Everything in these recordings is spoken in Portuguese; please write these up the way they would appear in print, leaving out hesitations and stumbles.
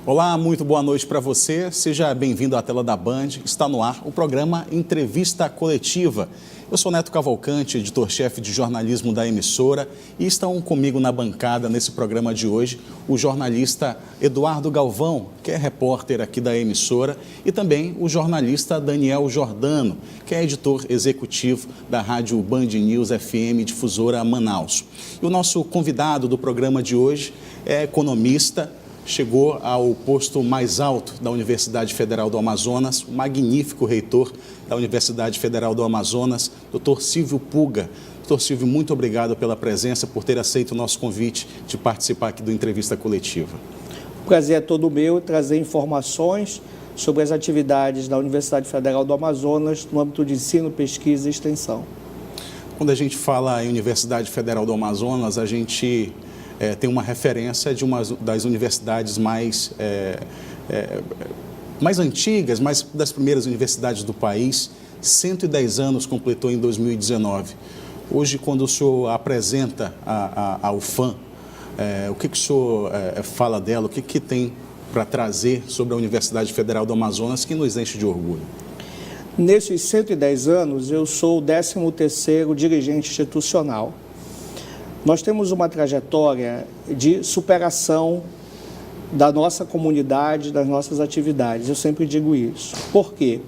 Olá, muito boa noite para você. Seja bem-vindo à tela da Band. Está no ar o programa Entrevista Coletiva. Eu sou Neto Cavalcante, editor-chefe de jornalismo da emissora, e estão comigo na bancada nesse programa de hoje o jornalista Eduardo Galvão, que é repórter aqui da emissora, e também o jornalista Daniel Jordano, que é editor executivo da rádio Band News FM Difusora Manaus. E o nosso convidado do programa de hoje é economista, chegou ao posto mais alto da Universidade Federal do Amazonas, o magnífico reitor da Universidade Federal do Amazonas, Dr. Silvio Puga. Dr. Silvio, muito obrigado pela presença, por ter aceito o nosso convite de participar aqui do Entrevista Coletiva. O prazer é todo meu trazer informações sobre as atividades da Universidade Federal do Amazonas no âmbito de ensino, pesquisa e extensão. Quando a gente fala em Universidade Federal do Amazonas, a gente tem uma referência de uma das universidades mais antigas, mais das primeiras universidades do país. 110 anos completou em 2019. Hoje, quando o senhor apresenta a UFAM, o que o senhor fala dela, o que tem para trazer sobre a Universidade Federal do Amazonas que nos enche de orgulho? Nesses 110 anos, eu sou o 13º dirigente institucional. Nós temos uma trajetória de superação da nossa comunidade, das nossas atividades. Eu sempre digo isso. Por quê?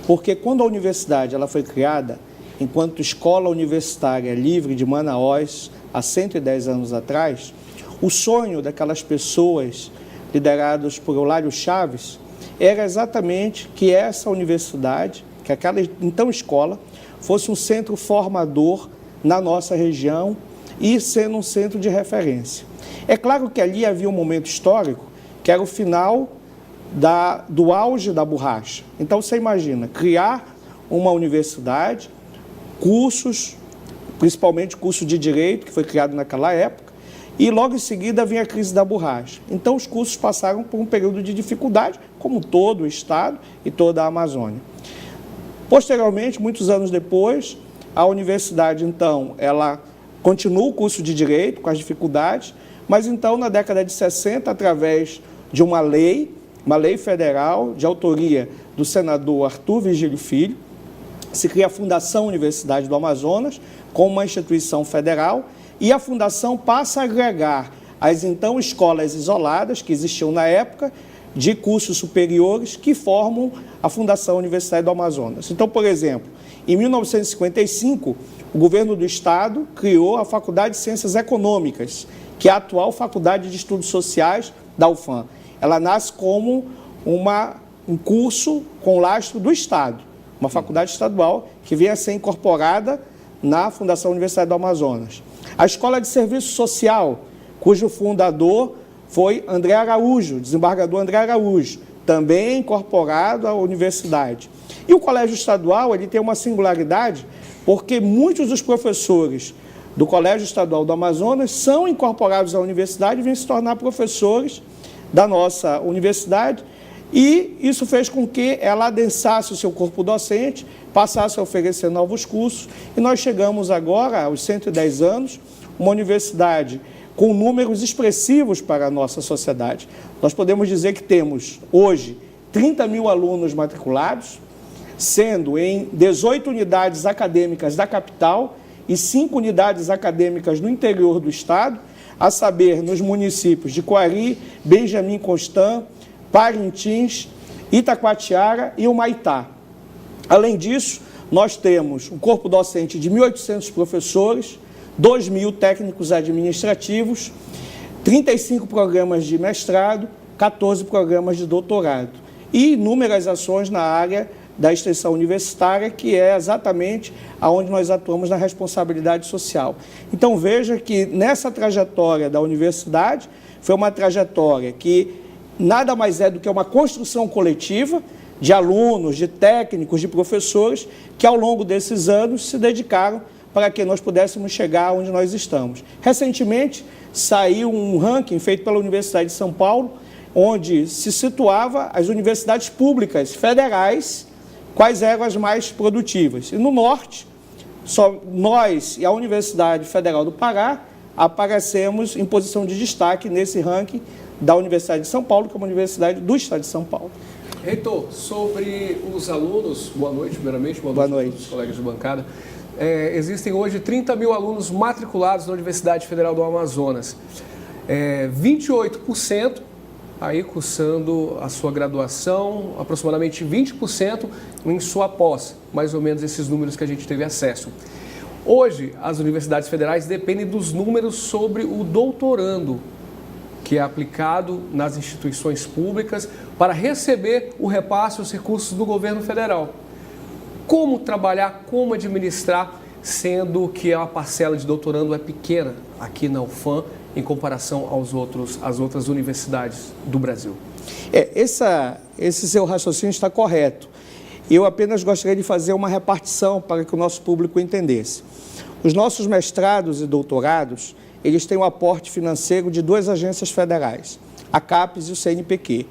Porque quando a universidade ela foi criada, enquanto escola universitária livre de Manaus, há 110 anos atrás, o sonho daquelas pessoas lideradas por Eulário Chaves era exatamente que essa universidade, que aquela então escola, fosse um centro formador na nossa região e sendo um centro de referência. É claro que ali havia um momento histórico que era o final do auge da borracha. Então, você imagina, criar uma universidade, cursos, principalmente curso de Direito, que foi criado naquela época, e logo em seguida vinha a crise da borracha. Então, os cursos passaram por um período de dificuldade, como todo o Estado e toda a Amazônia. Posteriormente, muitos anos depois, a universidade, então, ela continua o curso de Direito com as dificuldades, mas então na década de 60, através de uma lei federal de autoria do senador Arthur Virgílio Filho, se cria a Fundação Universidade do Amazonas como uma instituição federal e a fundação passa a agregar as então escolas isoladas que existiam na época de cursos superiores que formam a Fundação Universidade do Amazonas. Então, por exemplo, em 1955, o governo do Estado criou a Faculdade de Ciências Econômicas, que é a atual Faculdade de Estudos Sociais da UFAM. Ela nasce como um curso com lastro do Estado, uma faculdade estadual que vem a ser incorporada na Fundação Universidade do Amazonas. A Escola de Serviço Social, cujo fundador foi André Araújo, desembargador André Araújo, também incorporado à universidade. E o Colégio Estadual ele tem uma singularidade, porque muitos dos professores do Colégio Estadual do Amazonas são incorporados à universidade e vêm se tornar professores da nossa universidade, e isso fez com que ela adensasse o seu corpo docente, passasse a oferecer novos cursos, e nós chegamos agora, aos 110 anos, uma universidade com números expressivos para a nossa sociedade. Nós podemos dizer que temos, hoje, 30 mil alunos matriculados, sendo em 18 unidades acadêmicas da capital e 5 unidades acadêmicas no interior do estado, a saber, nos municípios de Coari, Benjamin Constant, Parintins, Itacoatiara e Humaitá. Além disso, nós temos um corpo docente de 1.800 professores, 2.000 técnicos administrativos, 35 programas de mestrado, 14 programas de doutorado e inúmeras ações na área da extensão universitária, que é exatamente aonde nós atuamos na responsabilidade social. Então, veja que nessa trajetória da universidade, foi uma trajetória que nada mais é do que uma construção coletiva de alunos, de técnicos, de professores, que ao longo desses anos se dedicaram para que nós pudéssemos chegar onde nós estamos. Recentemente, saiu um ranking feito pela Universidade de São Paulo, onde se situava as universidades públicas federais, quais eram as mais produtivas. E no Norte, só nós e a Universidade Federal do Pará aparecemos em posição de destaque nesse ranking da Universidade de São Paulo, que é uma universidade do Estado de São Paulo. Reitor, sobre os alunos, boa noite, primeiramente, boa noite. A todos os colegas de bancada. Existem hoje 30 mil alunos matriculados na Universidade Federal do Amazonas. 28% aí cursando a sua graduação, aproximadamente 20% em sua pós, mais ou menos esses números que a gente teve acesso. Hoje, as universidades federais dependem dos números sobre o doutorando, que é aplicado nas instituições públicas para receber o repasse, os recursos do governo federal. Como trabalhar, como administrar, sendo que a parcela de doutorando é pequena aqui na UFAM em comparação às outras universidades do Brasil? Esse seu raciocínio está correto. Eu apenas gostaria de fazer uma repartição para que o nosso público entendesse. Os nossos mestrados e doutorados, eles têm um aporte financeiro de 2 agências federais, a CAPES e o CNPq,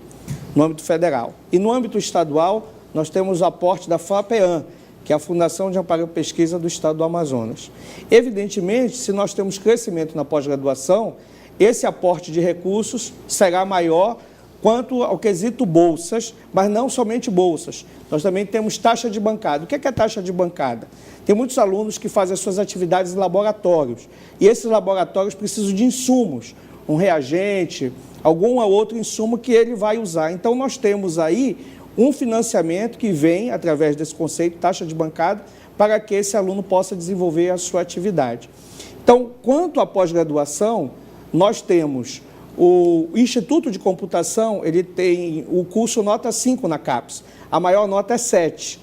no âmbito federal. E no âmbito estadual, nós temos o aporte da FAPEAM, que é a Fundação de Amparo à Pesquisa do Estado do Amazonas. Evidentemente, se nós temos crescimento na pós-graduação, esse aporte de recursos será maior quanto ao quesito bolsas, mas não somente bolsas. Nós também temos taxa de bancada. O que é taxa de bancada? Tem muitos alunos que fazem as suas atividades em laboratórios, e esses laboratórios precisam de insumos, um reagente, algum outro insumo que ele vai usar. Então, nós temos aí um financiamento que vem, através desse conceito, taxa de bancada, para que esse aluno possa desenvolver a sua atividade. Então, quanto à pós-graduação, nós temos o Instituto de Computação, ele tem o curso nota 5 na CAPES, a maior nota é 7.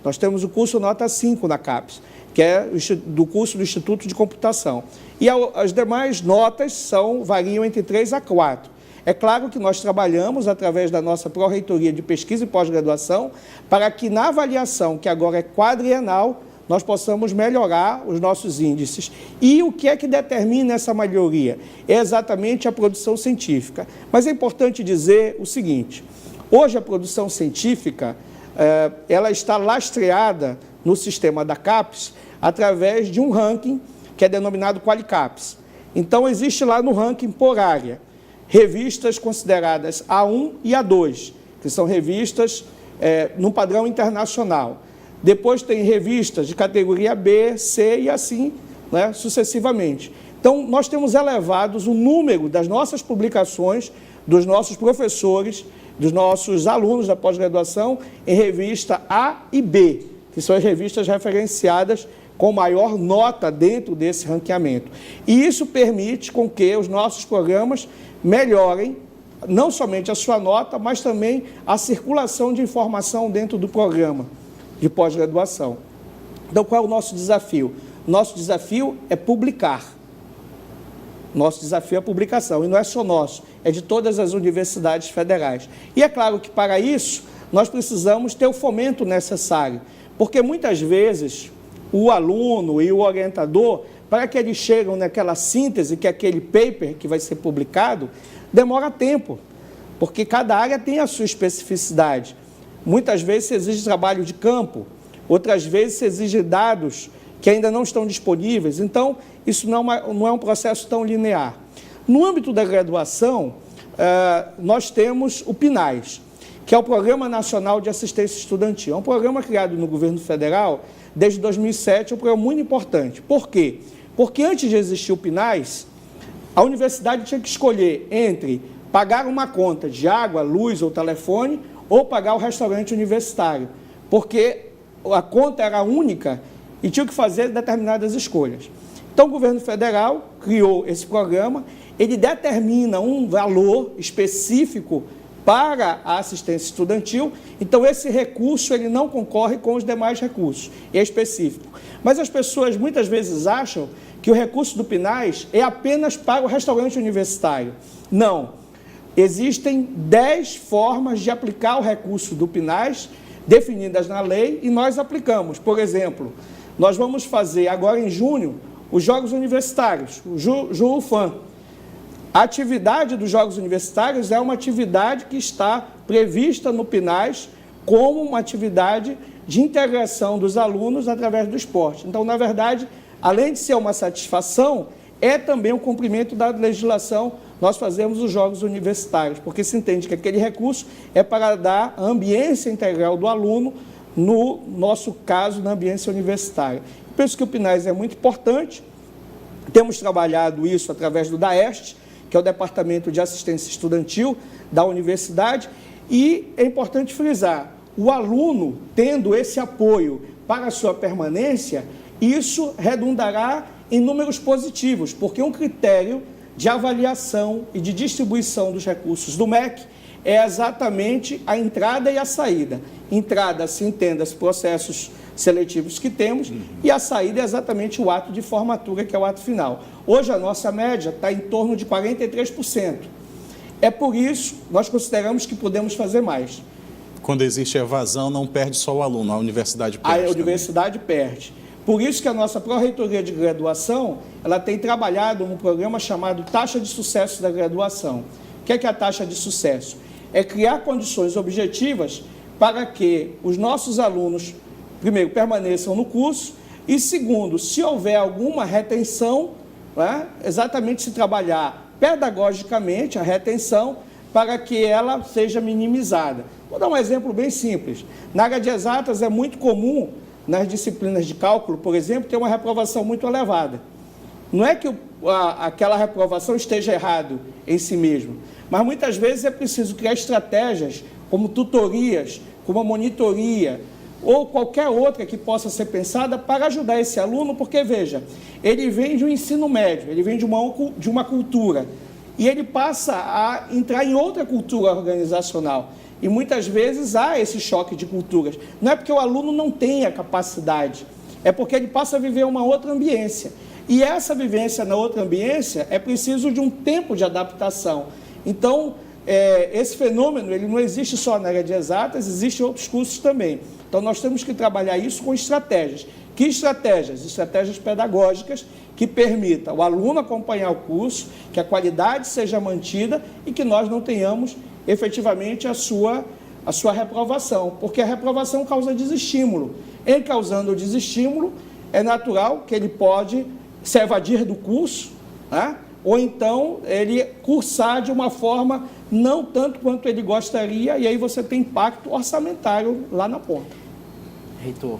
Nós temos o curso nota 5 na CAPES, que é do curso do Instituto de Computação. E as demais notas variam entre 3 a 4. É claro que nós trabalhamos através da nossa Pró-Reitoria de Pesquisa e Pós-Graduação para que na avaliação, que agora é quadrienal, nós possamos melhorar os nossos índices. E o que é que determina essa melhoria? É exatamente a produção científica. Mas é importante dizer o seguinte, hoje a produção científica ela está lastreada no sistema da CAPES através de um ranking que é denominado QualiCAPES. Então, existe lá no ranking por área revistas consideradas A1 e A2, que são revistas no padrão internacional. Depois tem revistas de categoria B, C e assim, né, sucessivamente. Então, nós temos elevados o número das nossas publicações, dos nossos professores, dos nossos alunos da pós-graduação em revista A e B, que são as revistas referenciadas com maior nota dentro desse ranqueamento. E isso permite com que os nossos programas melhorem não somente a sua nota, mas também a circulação de informação dentro do programa de pós-graduação. Então, qual é o nosso desafio? Nosso desafio é publicar. Nosso desafio é a publicação, e não é só nosso, é de todas as universidades federais. E é claro que, para isso, nós precisamos ter o fomento necessário, porque muitas vezes o aluno e o orientador, para que eles cheguem naquela síntese, que é aquele paper que vai ser publicado, demora tempo, porque cada área tem a sua especificidade. Muitas vezes se exige trabalho de campo, outras vezes se exige dados que ainda não estão disponíveis. Então, isso não é um processo tão linear. No âmbito da graduação, nós temos o PNAES, que é o Programa Nacional de Assistência Estudantil. É um programa criado no governo federal desde 2007, é um programa muito importante. Por quê? Porque antes de existir o PNAES, a universidade tinha que escolher entre pagar uma conta de água, luz ou telefone ou pagar o restaurante universitário, porque a conta era única e tinha que fazer determinadas escolhas. Então, o governo federal criou esse programa, ele determina um valor específico para a assistência estudantil, então esse recurso ele não concorre com os demais recursos, é específico. Mas as pessoas muitas vezes acham que o recurso do PNAES é apenas para o restaurante universitário. Não. Existem 10 formas de aplicar o recurso do PNAES, definidas na lei, e nós aplicamos. Por exemplo, nós vamos fazer agora em junho os Jogos Universitários, o JuUFAM. A atividade dos Jogos Universitários é uma atividade que está prevista no PNAES como uma atividade de integração dos alunos através do esporte. Então, na verdade, além de ser uma satisfação, é também o cumprimento da legislação. Nós fazemos os jogos universitários, porque se entende que aquele recurso é para dar a ambiência integral do aluno, no nosso caso, na ambiência universitária. Penso que o PNAES é muito importante, temos trabalhado isso através do DAEST, que é o Departamento de Assistência Estudantil da universidade, e é importante frisar, o aluno tendo esse apoio para a sua permanência, isso redundará em números positivos, porque um critério de avaliação e de distribuição dos recursos do MEC é exatamente a entrada e a saída. Entrada, se entenda, os processos seletivos que temos, e a saída é exatamente o ato de formatura, que é o ato final. Hoje a nossa média está em torno de 43%. É por isso, nós consideramos que podemos fazer mais. Quando existe evasão, não perde só o aluno, a universidade perde. A universidade perde. Por isso que a nossa Pró-Reitoria de Graduação, ela tem trabalhado num programa chamado Taxa de Sucesso da Graduação. O que é a taxa de sucesso? É criar condições objetivas para que os nossos alunos, primeiro, permaneçam no curso e, segundo, se houver alguma retenção, né, exatamente se trabalhar pedagogicamente a retenção para que ela seja minimizada. Vou dar um exemplo bem simples. Na área de exatas é muito comum, nas disciplinas de cálculo, por exemplo, ter uma reprovação muito elevada. Não é que aquela reprovação esteja errado em si mesmo, mas muitas vezes é preciso criar estratégias como tutorias, como a monitoria, ou qualquer outra que possa ser pensada para ajudar esse aluno, porque, veja, ele vem de um ensino médio, ele vem de uma cultura, e ele passa a entrar em outra cultura organizacional. E muitas vezes há esse choque de culturas. Não é porque o aluno não tem a capacidade, é porque ele passa a viver uma outra ambiência. E essa vivência na outra ambiência é preciso de um tempo de adaptação. Então, esse fenômeno ele não existe só na área de exatas, existem outros cursos também. Então, nós temos que trabalhar isso com estratégias. Que estratégias? Estratégias pedagógicas que permitam o aluno acompanhar o curso, que a qualidade seja mantida e que nós não tenhamos efetivamente a sua reprovação, porque a reprovação causa desestímulo. Em causando o desestímulo, é natural que ele pode se evadir do curso, né? Ou então ele cursar de uma forma não tanto quanto ele gostaria, e aí você tem impacto orçamentário lá na ponta. Reitor,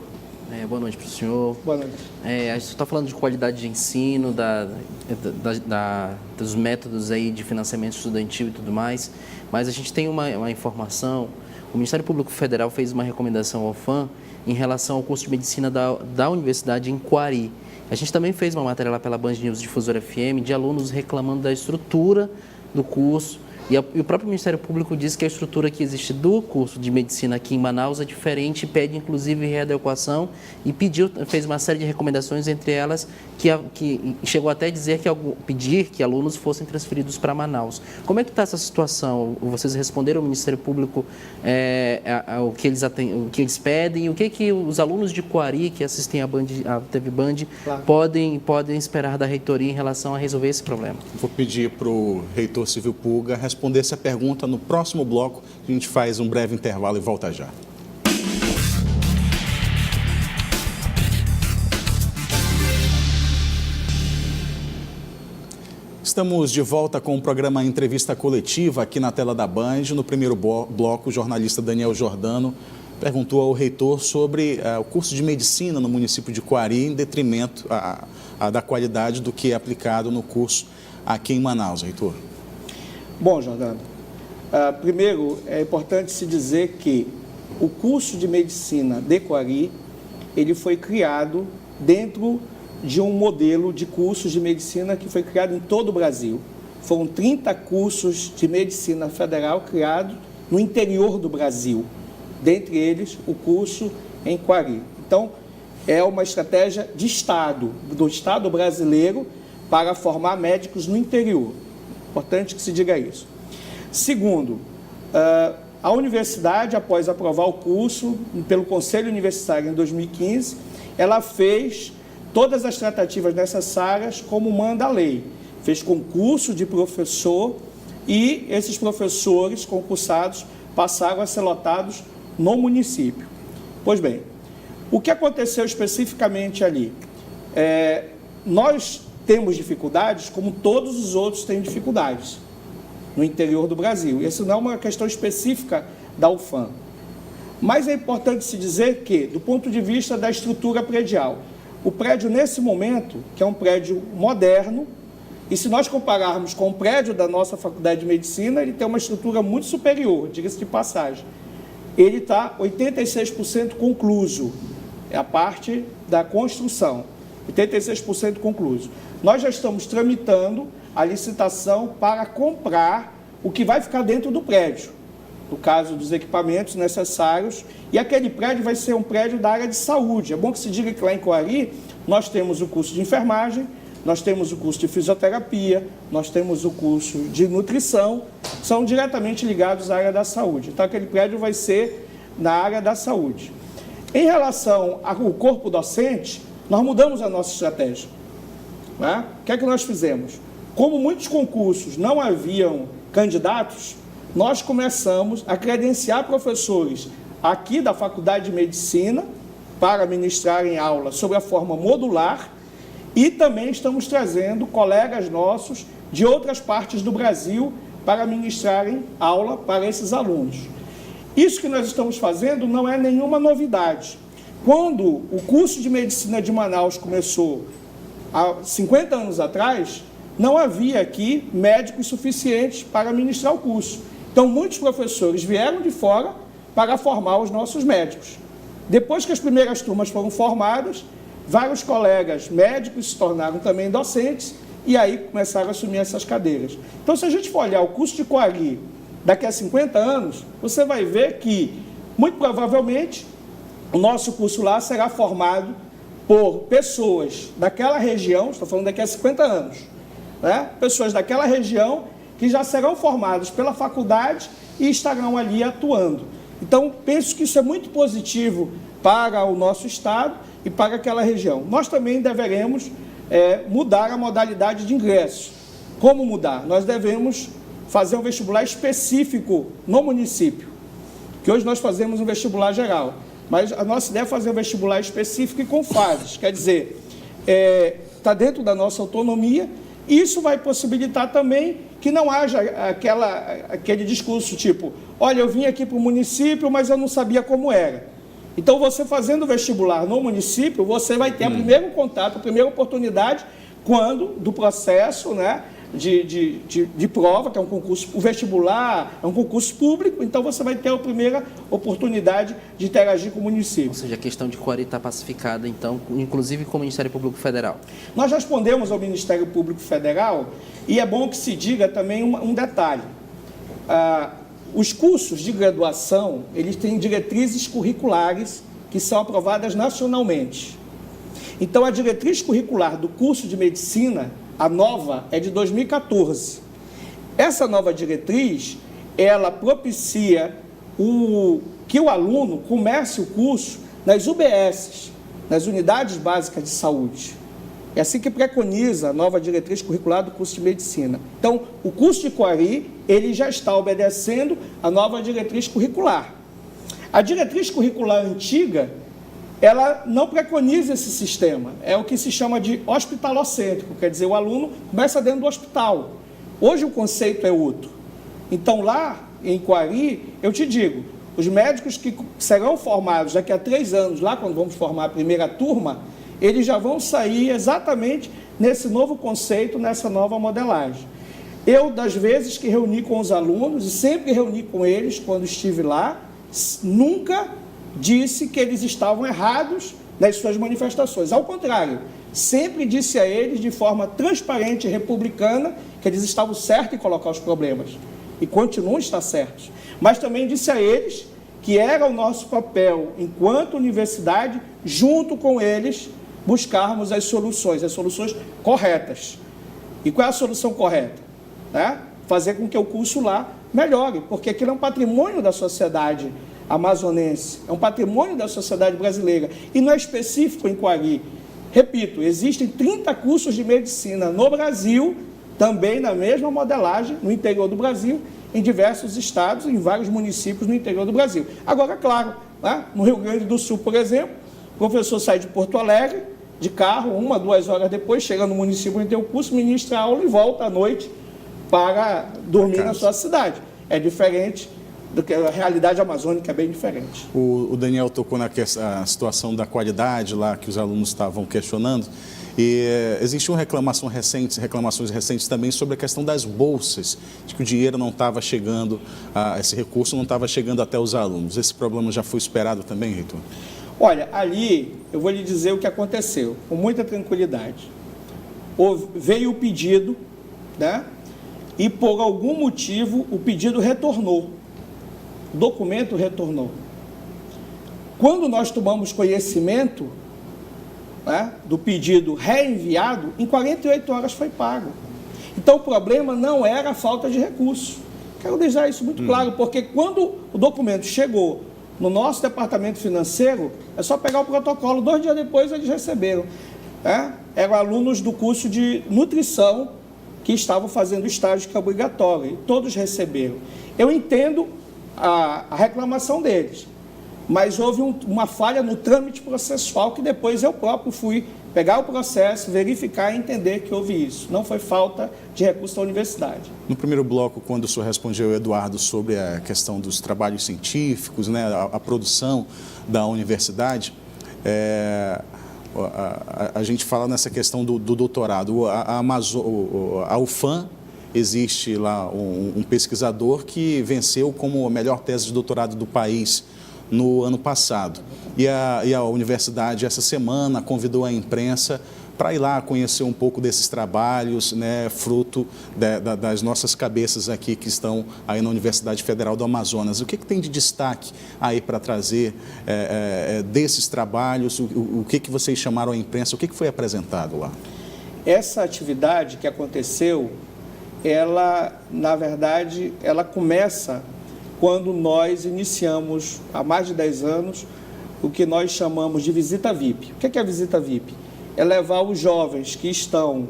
boa noite para o senhor. Boa noite. A gente está falando de qualidade de ensino, dos métodos aí de financiamento estudantil e tudo mais, mas a gente tem uma informação. O Ministério Público Federal fez uma recomendação ao FAM em relação ao curso de medicina da Universidade em Quari. A gente também fez uma matéria lá pela Band News Difusora FM de alunos reclamando da estrutura do curso. E o próprio Ministério Público diz que a estrutura que existe do curso de medicina aqui em Manaus é diferente, pede inclusive readequação e fez uma série de recomendações, entre elas que chegou até a dizer pedir que alunos fossem transferidos para Manaus. Como é que está essa situação? Vocês responderam ao Ministério Público o que eles pedem? O que os alunos de Quari que assistem à TV Band claro. podem esperar da reitoria em relação a resolver esse problema? Vou pedir para o reitor Silvio Pulga responder essa pergunta no próximo bloco. A gente faz um breve intervalo e volta já. Estamos de volta com o programa Entrevista Coletiva aqui na tela da Band. No primeiro bloco, o jornalista Daniel Jordano perguntou ao reitor sobre o curso de medicina no município de Quari, em detrimento da qualidade do que é aplicado no curso aqui em Manaus, reitor. Bom, Jordano, primeiro é importante se dizer que o curso de medicina de Quari, ele foi criado dentro de um modelo de cursos de medicina que foi criado em todo o Brasil. Foram 30 cursos de medicina federal criados no interior do Brasil, dentre eles o curso em Quari. Então, é uma estratégia de Estado, do Estado brasileiro, para formar médicos no interior. Importante que se diga isso. Segundo, a universidade, após aprovar o curso pelo Conselho Universitário em 2015, ela fez todas as tratativas necessárias como manda a lei. Fez concurso de professor e esses professores concursados passaram a ser lotados no município. Pois bem, o que aconteceu especificamente ali? Nós temos dificuldades, como todos os outros têm dificuldades no interior do Brasil. Isso não é uma questão específica da UFAM. Mas é importante se dizer que, do ponto de vista da estrutura predial, o prédio, nesse momento, que é um prédio moderno, e se nós compararmos com o prédio da nossa Faculdade de Medicina, ele tem uma estrutura muito superior, diga-se de passagem. Ele está 86% concluso, é a parte da construção, 86% concluso. Nós já estamos tramitando a licitação para comprar o que vai ficar dentro do prédio, no caso dos equipamentos necessários, e aquele prédio vai ser um prédio da área de saúde. É bom que se diga que lá em Coari nós temos o curso de enfermagem, nós temos o curso de fisioterapia, nós temos o curso de nutrição, são diretamente ligados à área da saúde. Então, aquele prédio vai ser na área da saúde. Em relação ao corpo docente, nós mudamos a nossa estratégia. Né? O que é que nós fizemos? Como muitos concursos não haviam candidatos, nós começamos a credenciar professores aqui da Faculdade de Medicina para ministrarem aula sobre a forma modular e também estamos trazendo colegas nossos de outras partes do Brasil para ministrarem aula para esses alunos. Isso que nós estamos fazendo não é nenhuma novidade. Quando o curso de Medicina de Manaus começou há 50 anos atrás, não havia aqui médicos suficientes para ministrar o curso. Então, muitos professores vieram de fora para formar os nossos médicos. Depois que as primeiras turmas foram formadas, vários colegas médicos se tornaram também docentes e aí começaram a assumir essas cadeiras. Então, se a gente for olhar o curso de Coari daqui a 50 anos, você vai ver que, muito provavelmente, o nosso curso lá será formado por pessoas daquela região, estou falando daqui a 50 anos, né? Pessoas daquela região que já serão formados pela faculdade e estarão ali atuando. Então, penso que isso é muito positivo para o nosso estado e para aquela região. Nós também deveremos mudar a modalidade de ingresso. Como mudar? Nós devemos fazer um vestibular específico no município, que hoje nós fazemos um vestibular geral, mas a nossa ideia é fazer um vestibular específico e com fases, quer dizer, está dentro da nossa autonomia. Isso vai possibilitar também que não haja aquele discurso tipo, olha, eu vim aqui para o município, mas eu não sabia como era. Então, você fazendo vestibular no município, você vai ter o primeiro contato, a primeira oportunidade, quando do processo, né, de prova, que é um concurso, o vestibular é um concurso público, então você vai ter a primeira oportunidade de interagir com o município. Ou seja, a questão de Coari está pacificada, então, inclusive com o Ministério Público Federal. Nós respondemos ao Ministério Público Federal e é bom que se diga também um detalhe. Os cursos de graduação, eles têm diretrizes curriculares que são aprovadas nacionalmente. Então, a diretriz curricular do curso de medicina, a nova, é de 2014. Essa nova diretriz, ela propicia que o aluno comece o curso nas UBSs, nas Unidades Básicas de Saúde. É assim que preconiza a nova diretriz curricular do curso de medicina. Então, o curso de Coari, ele já está obedecendo a nova diretriz curricular. A diretriz curricular antiga, ela não preconiza esse sistema. É o que se chama de hospitalocêntrico, quer dizer, o aluno começa dentro do hospital. Hoje o conceito é outro. Então, lá em Coari, eu te digo, os médicos que serão formados daqui a 3 anos, lá quando vamos formar a primeira turma, eles já vão sair exatamente nesse novo conceito, nessa nova modelagem. Eu, das vezes que reuni com os alunos, e sempre reuni com eles quando estive lá, nunca disse que eles estavam errados nas suas manifestações. Ao contrário, sempre disse a eles, de forma transparente e republicana, que eles estavam certos em colocar os problemas. E continuam a estar certos. Mas também disse a eles que era o nosso papel, enquanto universidade, junto com eles, buscarmos as soluções corretas. E qual é a solução correta? Fazer com que o curso lá melhore, porque aquilo é um patrimônio da sociedade amazonense, é um patrimônio da sociedade brasileira, e não é específico em Coari. Repito, existem 30 cursos de medicina no Brasil, também na mesma modelagem, no interior do Brasil, em diversos estados, em vários municípios no interior do Brasil. Agora, claro, no Rio Grande do Sul, por exemplo, o professor sai de Porto Alegre, de carro, 1 a 2 horas depois, chega no município onde tem o curso, ministra a aula e volta à noite para dormir na sua cidade. É diferente do que a realidade amazônica, é bem diferente. O Daniel tocou na situação da qualidade lá que os alunos estavam questionando. E existiam reclamações recentes também sobre a questão das bolsas, de que o dinheiro não estava chegando, esse recurso não estava chegando até os alunos. Esse problema já foi superado também, reitor? Olha, ali eu vou lhe dizer o que aconteceu, com muita tranquilidade. Veio o pedido, né? E por algum motivo o pedido retornou, o documento retornou. Quando nós tomamos conhecimento, né, do pedido reenviado, em 48 horas foi pago. Então o problema não era a falta de recursos. Quero deixar isso muito claro, porque quando o documento chegou no nosso departamento financeiro, é só pegar o protocolo, 2 dias depois eles receberam. Eram alunos do curso de nutrição que estavam fazendo estágio que é obrigatório, e todos receberam. Eu entendo a reclamação deles, mas houve uma falha no trâmite processual que depois eu próprio fui pegar o processo, verificar e entender que houve isso. Não foi falta de recurso da universidade. No primeiro bloco, quando o senhor respondeu ao Eduardo sobre a questão dos trabalhos científicos, né, a produção da universidade, a gente fala nessa questão do doutorado. A UFAM, existe lá um pesquisador que venceu como a melhor tese de doutorado do país no ano passado. E a universidade, essa semana, convidou a imprensa para ir lá conhecer um pouco desses trabalhos, né, fruto das nossas cabeças aqui que estão aí na Universidade Federal do Amazonas. O que tem de destaque aí para trazer desses trabalhos? O que vocês chamaram a imprensa? O que foi apresentado lá? Essa atividade que aconteceu, ela, na verdade, ela começa quando nós iniciamos, há mais de 10 anos, o que nós chamamos de visita VIP. O que é a visita VIP? É levar os jovens que estão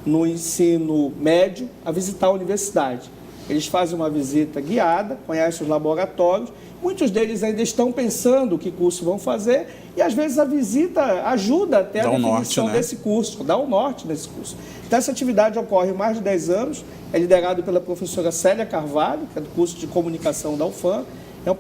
no ensino médio a visitar a universidade. Eles fazem uma visita guiada, conhecem os laboratórios, muitos deles ainda estão pensando que curso vão fazer e às vezes a visita ajuda até a definição desse curso, dá um norte nesse curso. Então essa atividade ocorre há mais de 10 anos, é liderado pela professora Célia Carvalho, que é do curso de comunicação da UFAM, é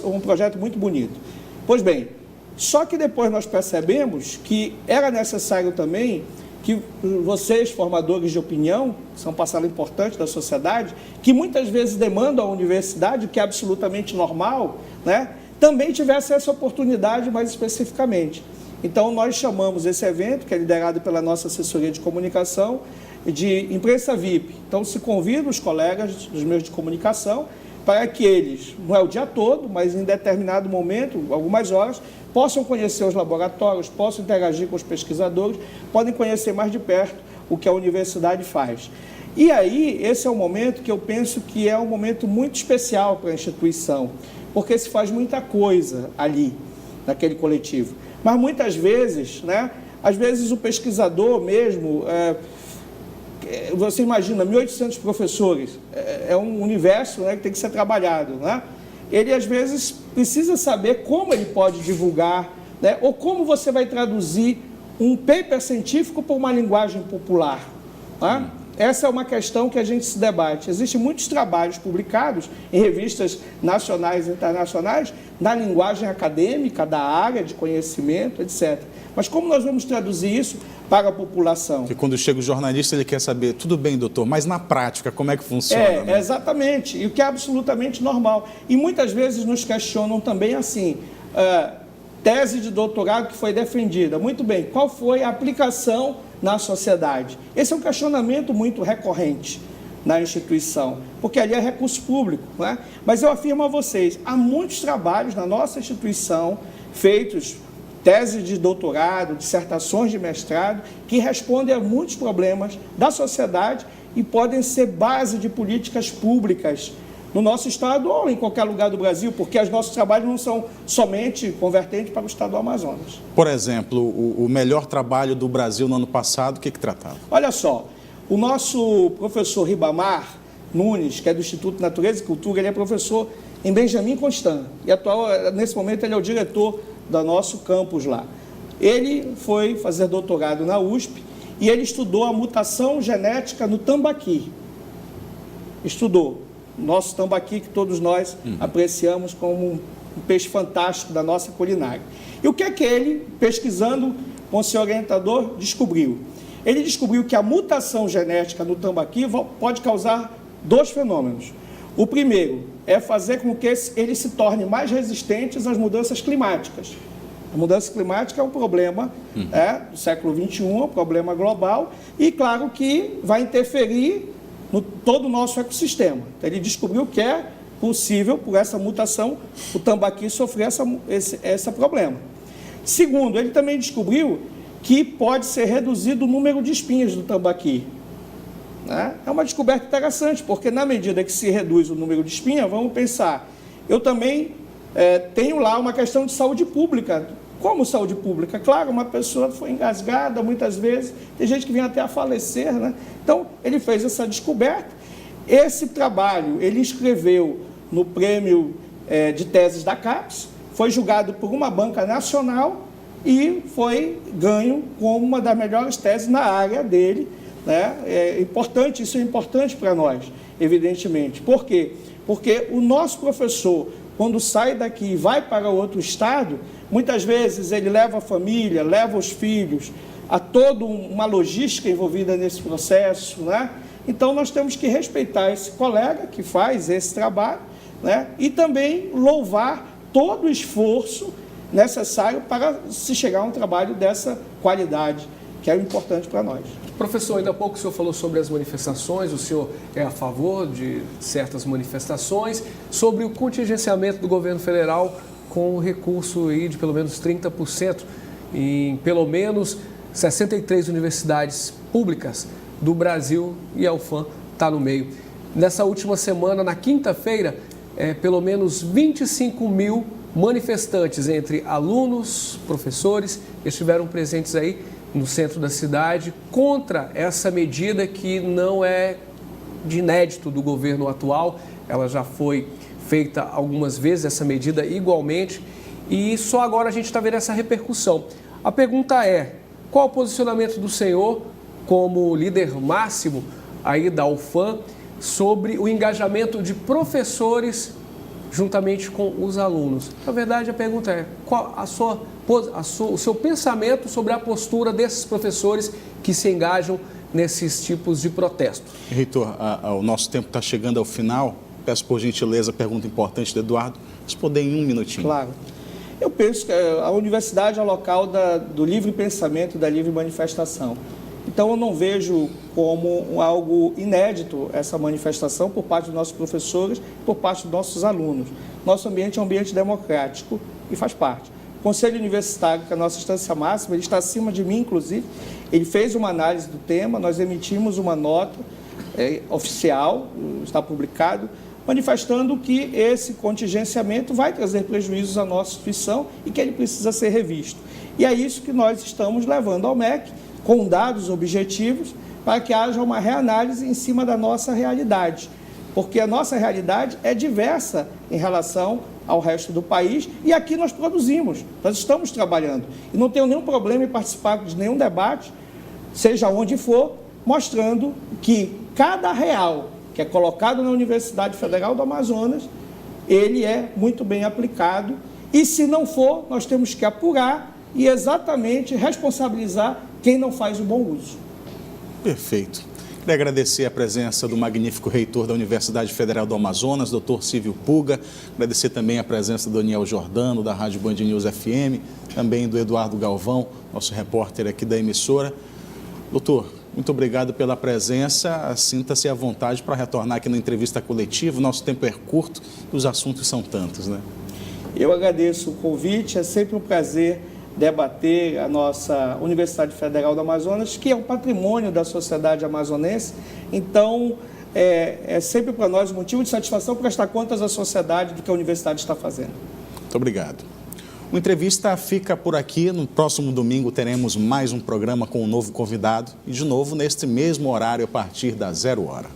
um projeto muito bonito. Pois bem, só que depois nós percebemos que era necessário também que vocês, formadores de opinião, são parcela importante da sociedade, que muitas vezes demandam a universidade, o que é absolutamente normal, né, também tivesse essa oportunidade mais especificamente. Então, nós chamamos esse evento, que é liderado pela nossa assessoria de comunicação, de imprensa VIP. Então, se convido os colegas dos meios de comunicação para que eles, não é o dia todo, mas em determinado momento, algumas horas, possam conhecer os laboratórios, possam interagir com os pesquisadores, podem conhecer mais de perto o que a universidade faz. E aí, esse é um momento que eu penso que é um momento muito especial para a instituição, porque se faz muita coisa ali, naquele coletivo. Mas muitas vezes, né, às vezes o pesquisador mesmo, você imagina, 1.800 professores, é um universo, né, que tem que ser trabalhado, né? Ele às vezes precisa saber como ele pode divulgar, né, ou como você vai traduzir um paper científico por uma linguagem popular, né? Essa é uma questão que a gente se debate. Existem muitos trabalhos publicados em revistas nacionais e internacionais na linguagem acadêmica, da área de conhecimento, etc. Mas como nós vamos traduzir isso para a população? Porque quando chega o jornalista, ele quer saber, tudo bem, doutor, mas na prática, como é que funciona? Né? Exatamente, e o que é absolutamente normal. E muitas vezes nos questionam também assim, tese de doutorado que foi defendida. Muito bem, qual foi a aplicação na sociedade? Esse é um questionamento muito recorrente na instituição, porque ali é recurso público, né? Mas eu afirmo a vocês, há muitos trabalhos na nossa instituição feitos, tese de doutorado, dissertações de mestrado, que respondem a muitos problemas da sociedade e podem ser base de políticas públicas no nosso estado ou em qualquer lugar do Brasil, porque os nossos trabalhos não são somente convertentes para o estado do Amazonas. Por exemplo, o melhor trabalho do Brasil no ano passado, o que tratava? Olha só, o nosso professor Ribamar Nunes, que é do Instituto Natureza e Cultura, ele é professor em Benjamin Constant, e atual, nesse momento ele é o diretor do nosso campus lá. Ele foi fazer doutorado na USP e ele estudou a mutação genética no tambaqui. Estudou. Nosso tambaqui, que todos nós apreciamos como um peixe fantástico da nossa culinária. E o que é que ele, pesquisando com seu orientador, descobriu? Ele descobriu que a mutação genética no tambaqui pode causar 2 fenômenos. O primeiro é fazer com que ele se torne mais resistente às mudanças climáticas. A mudança climática é um problema do século XXI, é um problema global e, claro, que vai interferir no todo o nosso ecossistema. Então, ele descobriu que é possível, por essa mutação, o tambaqui sofrer esse problema. Segundo, ele também descobriu que pode ser reduzido o número de espinhas do tambaqui. É uma descoberta interessante, porque na medida que se reduz o número de espinhas, vamos pensar, eu também tenho lá uma questão de saúde pública. Como saúde pública? Claro, uma pessoa foi engasgada muitas vezes, tem gente que vem até a falecer, né? Então, ele fez essa descoberta. Esse trabalho, ele escreveu no prêmio de teses da CAPES, foi julgado por uma banca nacional e foi ganho como uma das melhores teses na área dele, né? Isso é importante para nós, evidentemente. Por quê? Porque o nosso professor, quando sai daqui e vai para outro estado, muitas vezes ele leva a família, leva os filhos, há toda uma logística envolvida nesse processo, né? Então, nós temos que respeitar esse colega que faz esse trabalho, né? E também louvar todo o esforço necessário para se chegar a um trabalho dessa qualidade, que é importante para nós. Professor, ainda há pouco o senhor falou sobre as manifestações, o senhor é a favor de certas manifestações, sobre o contingenciamento do governo federal com um recurso aí de pelo menos 30% em pelo menos 63 universidades públicas do Brasil, e a UFAM está no meio. Nessa última semana, na quinta-feira, pelo menos 25 mil manifestantes entre alunos, professores, estiveram presentes aí no centro da cidade contra essa medida que não é de inédito do governo atual. Ela já foi feita algumas vezes, essa medida igualmente, e só agora a gente está vendo essa repercussão. A pergunta é, qual o posicionamento do senhor como líder máximo aí da UFAM sobre o engajamento de juntamente com os alunos? Na verdade, a pergunta é, qual o seu pensamento sobre a postura desses professores que se engajam nesses tipos de protesto? Reitor, o nosso tempo está chegando ao final. Peço por gentileza a pergunta importante do Eduardo, responder em 1 minutinho. Claro. Eu penso que a universidade é o local do livre pensamento, da livre manifestação. Então, eu não vejo como algo inédito essa manifestação por parte dos nossos professores, por parte dos nossos alunos. Nosso ambiente é um ambiente democrático e faz parte. O Conselho Universitário, que é a nossa instância máxima, ele está acima de mim, inclusive. Ele fez uma análise do tema, nós emitimos uma nota oficial, está publicado, manifestando que esse contingenciamento vai trazer prejuízos à nossa instituição e que ele precisa ser revisto. E é isso que nós estamos levando ao MEC, com dados objetivos, para que haja uma reanálise em cima da nossa realidade. Porque a nossa realidade é diversa em relação ao resto do país e aqui nós produzimos, nós estamos trabalhando. E não tenho nenhum problema em participar de nenhum debate, seja onde for, mostrando que cada real que é colocado na Universidade Federal do Amazonas, ele é muito bem aplicado e, se não for, nós temos que apurar e exatamente responsabilizar quem não faz o bom uso. Perfeito. Queria agradecer a presença do magnífico reitor da Universidade Federal do Amazonas, doutor Silvio Puga. Agradecer também a presença do Daniel Jordano, da Rádio Band News FM, também do Eduardo Galvão, nosso repórter aqui da emissora. Doutor, muito obrigado pela presença. Sinta-se à vontade para retornar aqui na entrevista coletiva. O nosso tempo é curto e os assuntos são tantos, né? Eu agradeço o convite, é sempre um prazer debater a nossa Universidade Federal do Amazonas, que é um patrimônio da sociedade amazonense. Então, é sempre para nós um motivo de satisfação prestar contas à sociedade do que a universidade está fazendo. Muito obrigado. O Entrevista fica por aqui. No próximo domingo teremos mais um programa com um novo convidado e, de novo, neste mesmo horário, a partir das 0 hora.